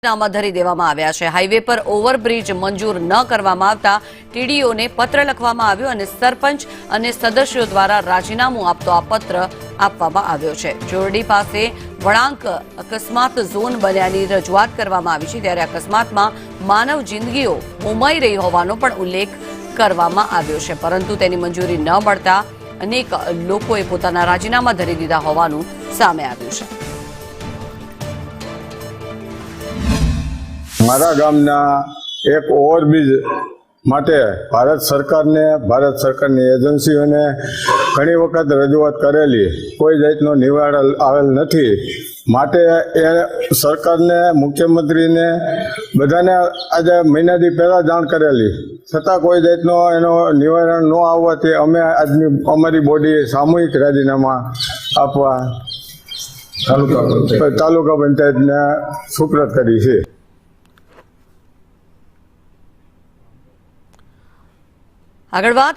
રાજીનામા ધરી દેવામાં આવ્યા છે। હાઈવે પર ઓવરબ્રિજ મંજૂર ન કરવામાં આવતા ટીડીઓને પત્ર લખવામાં આવ્યો અને સરપંચ અને સદસ્યો દ્વારા રાજીનામું આપતો આ પત્ર આપવામાં આવ્યો છે। જોરડી પાસે વળાંક અકસ્માત ઝોન બન્યાની રજૂઆત કરવામાં આવી છે, ત્યારે અકસ્માતમાં માનવ જિંદગીઓ હોમાઈ રહી હોવાનો પણ ઉલ્લેખ કરવામાં આવ્યો છે, પરંતુ તેની મંજૂરી ન મળતા અનેક લોકોએ પોતાના રાજીનામા ધરી દીધા હોવાનું સામે આવ્યું છે। મારા ગામના એક ઓવરબ્રિજ માટે ભારત સરકારની એજન્સીઓને ઘણી વખત રજૂઆત કરેલી, કોઈ જાતનો નિવારણ આવેલ નથી। માટે એ સરકારને, મુખ્યમંત્રીને બધાને આજે મહિનાથી પહેલાં જાણ કરેલી, છતાં કોઈ જાતનો એનો નિવારણ ન આવવાથી અમે આજની અમારી બોડી સામૂહિક રાજીનામા આપવા તાલુકા પંચાયતને સુપ્રત કરી છે। આગળ વાત